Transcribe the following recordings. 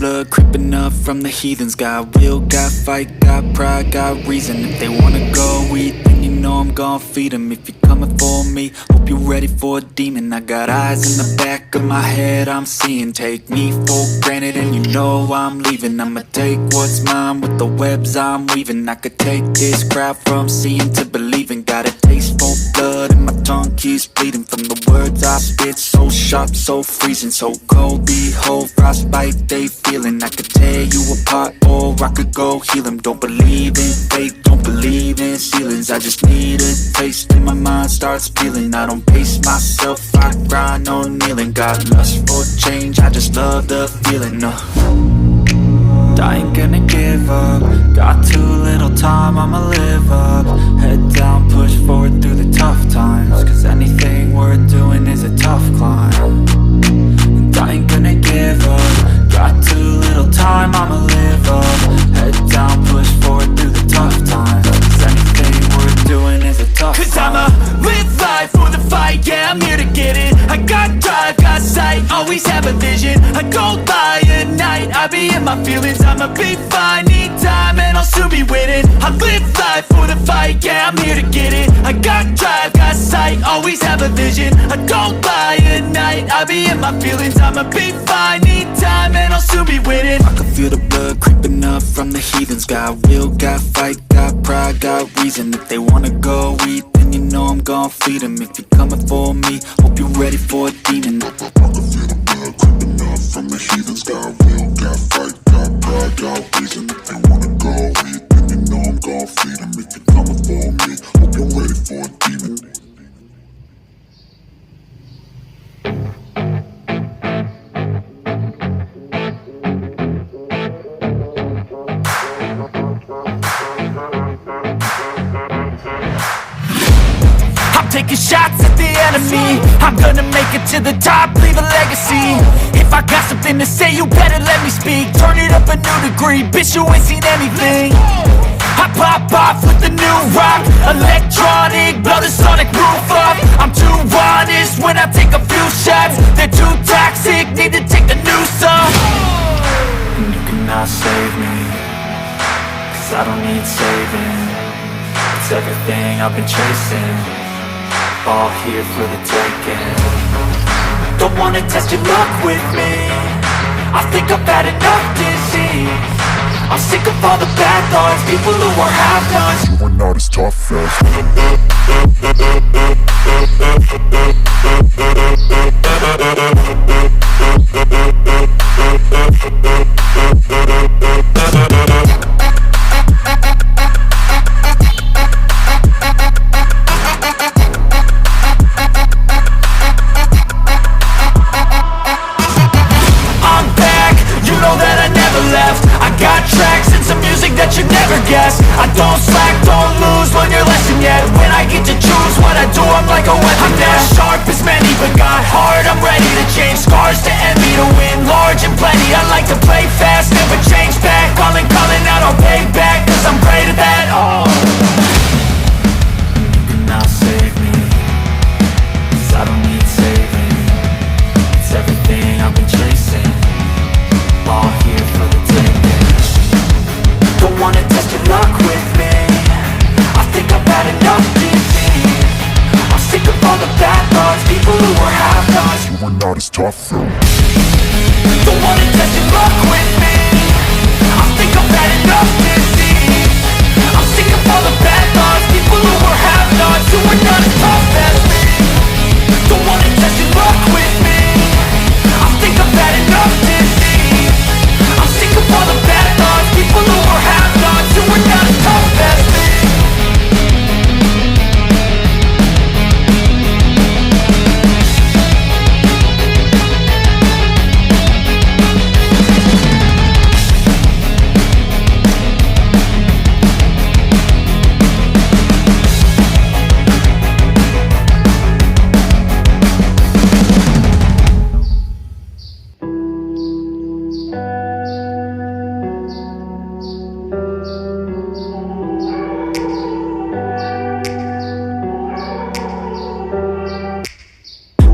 blood creeping up from the heathens. Got will, got fight, got pride, got reason. If they wanna go eat, then you know I'm gon' feed them. If you're coming for me, hope you're ready for a demon. I got eyes in the back of my head, I'm seeing. Take me for granted and you know I'm leaving. I'ma take what's mine with the webs I'm weaving. I could take this crowd from seeing to believing. Got a taste for blood and my tongue keeps bleeding from the words I spit. So sharp, so freezing, so cold. Behold, frostbite they feeling. I could tear you apart or I could go heal them. Don't believe in fate, don't believe in ceilings. I just need a taste and my mind starts peeling. I don't pace myself, I grind on kneeling. Got lust for change, I just love the feeling. I ain't gonna give up. Got too little time, I'ma live up. Head down, push forward through the tough times. Cause anything worth doing is a tough climb. And I ain't gonna give up. Got too little time, I'ma live up. Head down, push forward through the tough times. Cause anything worth doing is a tough climb. Cause I'ma live life for the fight, yeah, I'm here to get it. I got drive, got sight, always have a vision. I go by at night, I be in my feelings. I'ma be fine, need time, and I'll soon be winning. I live life for the fight, yeah, I'm here to get it. I got drive, got sight, always have a vision. I go by at night, I be in my feelings. I'ma be fine, need time, and I'll soon be winning. I can feel the blood creeping up from the heathens. Got will, got fight, got pride, got reason. If they wanna go eat, then you know I'm gon' feed them. If you're coming for me, hope you're ready for a demon. I can feel the blood creeping up from the heathens. Got will, got fight, got pride, got reason. If they wanna go eat, then you know I'm gon' feed them. If you're coming for me, hope you're ready for a demon. Taking shots at the enemy, I'm gonna make it to the top, leave a legacy. If I got something to say, you better let me speak. Turn it up a new degree, bitch, you ain't seen anything. I pop off with the new rock, electronic, blow the sonic roof up. I'm too honest when I take a few shots. They're too toxic, need to take the noose off. And you cannot save me, cause I don't need saving. It's everything I've been chasing, all here for the taking. Don't wanna test your luck with me, I think I've had enough disease. I'm sick of all the bad thoughts, people who are half-nots. You are not as tough as I don't slack, don't lose, learn your lesson yet. When I get to choose what I do, I'm like a weapon. I'm not as sharp as many, but got heart, I'm ready to change. Scars to envy, to win large and plenty. I like to play fast, never change back. Calling out, I'll pay back, cause I'm great at that. Oh, you cannot save me, cause I don't need saving. It's everything I've been chasing, all here for the taking. don't wanna test your luck with me, I think I've had enough disease. I'm sick of all the bad thoughts, people who are half-nots. you are not as tough as Don't wanna test your luck with me, I think I've had enough disease. I'm sick of all the bad thoughts, people who are half-nots, who are not as tough as me. Don't wanna test your luck with me, I think I've had enough disease. I'm sick of all the bad thoughts, people who are half-nots, who are not as tough as me.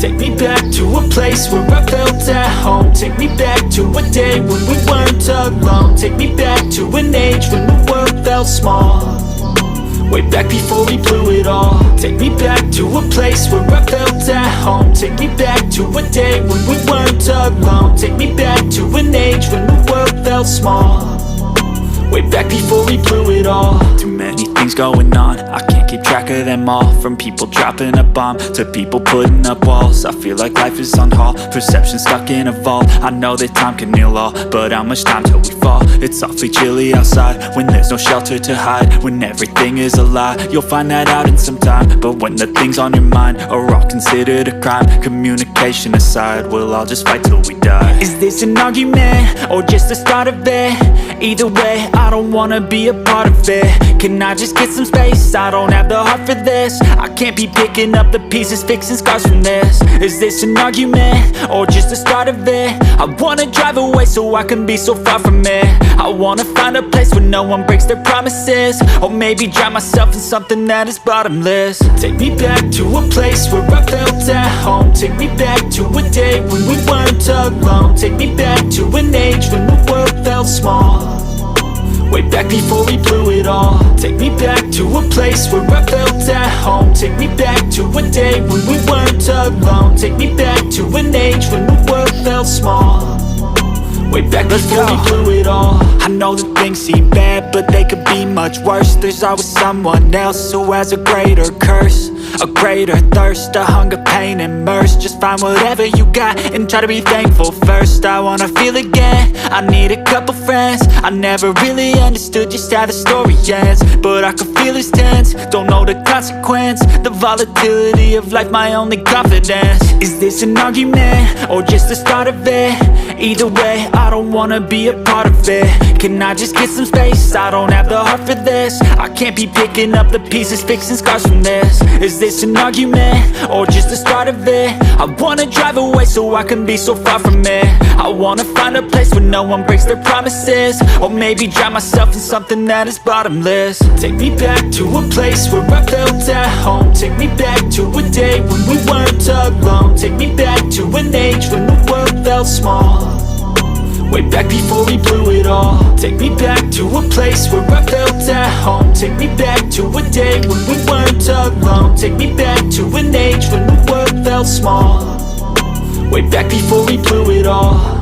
Take me back to a place where I felt at home. Take me back to a day when we weren't alone. Take me back to an age when the world felt small, way back before we blew it all. Take me back to a place where I felt at home. Take me back to a day when we weren't alone. Take me back to an age when the world felt small, way back before we blew it all. Too many things going on, I can't keep track of them all. From people dropping a bomb to people putting up walls. I feel like life is on hold, perception stuck in a vault. I know that time can heal all, but how much time till we fall? It's awfully chilly outside when there's no shelter to hide. When everything is a lie, you'll find that out in some time. But when the things on your mind are all considered a crime, communication aside, we'll all just fight till we die. Is this an argument or just the start of it? Either way, I don't wanna be a part of it. Can I just get some space? I don't have the heart for this. I can't be picking up the pieces, fixing scars from this. Is this an argument or just the start of it? I wanna drive away so I can be so far from it. I wanna find a place where no one breaks their promises, or maybe drown myself in something that is bottomless. Take me back to a place where I felt at home. Take me back to a day when we weren't alone. Take me back to an age when the world felt small, way back before we blew it all. Take me back to a place where I felt at home. Take me back to a day when we weren't alone. Take me back to an age when the world felt small, way back before we blew it all. I know that things seem bad, but they could be much worse. There's always someone else who has a greater curse, a greater thirst, a hunger, pain, and mercy. Just find whatever you got and try to be thankful first. I wanna feel again, I need a couple friends. I never really understood just how the story ends, but I can feel it's tense, don't know the consequence. The volatility of life, my only confidence. Is this an argument or just the start of it? Either way, I don't wanna be a part of it. Can I just get some space? I don't have the heart for this. I can't be picking up the pieces, fixing scars from this. Is this an argument or just the start of it? I wanna drive away so I can be so far from it. I wanna find a place where no one breaks their promises, or maybe drown myself in something that is bottomless. Take me back to a place where I felt at home. Take me back to a day when we weren't alone. Take me back to an age when the world felt small, way back before we blew it all. Take me back to a place where I felt at home. Take me back to a day when we weren't alone. Take me back to an age when the world felt small, way back before we blew it all.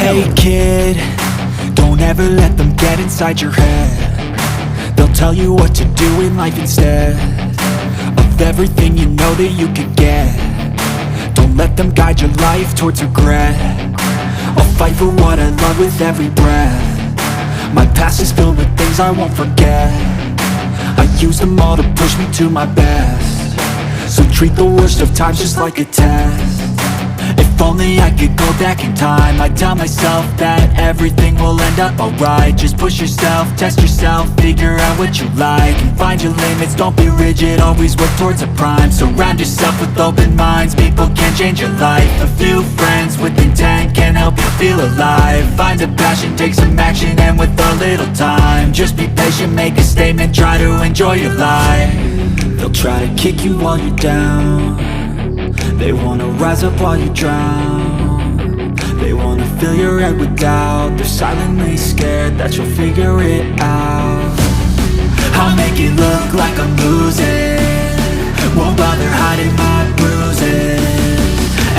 Hey kid, don't ever let them get inside your head. They'll tell you what to do in life instead of everything you know that you could get. Don't let them guide your life towards regret. I'll fight for what I love with every breath. My past is filled with things I won't forget. I use them all to push me to my best. So treat the worst of times just like a test. If only I could go back in time, I'd tell myself that everything will end up alright. Just push yourself, test yourself, figure out what you like, and find your limits, don't be rigid, always work towards a prime. Surround yourself with open minds, people can change your life. A few friends with intent can help you feel alive. Find a passion, take some action, and with a little time, just be patient, make a statement, try to enjoy your life. They'll try to kick you while you're down, they wanna rise up while you drown. They wanna fill your head with doubt. They're silently scared that you'll figure it out. I'll make it look like I'm losing, won't bother hiding my bruises.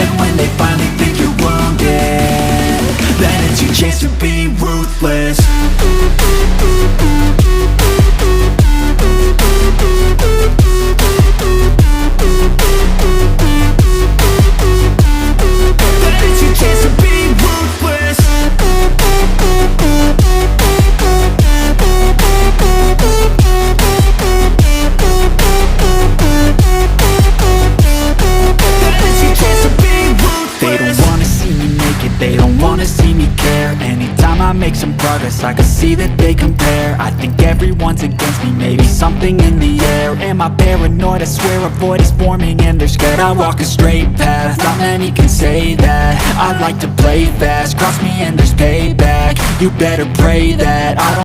And when they finally think you're wounded, then it's your chance to be ruthless. They don't wanna see me care. Anytime I make some progress, I can see that they compare. I think everyone's against me, maybe something in the air. Am I paranoid? I swear a void is forming and they're scared. I walk a straight path, not many can say that. I like to play fast, cross me and there's payback. You better pray that I don't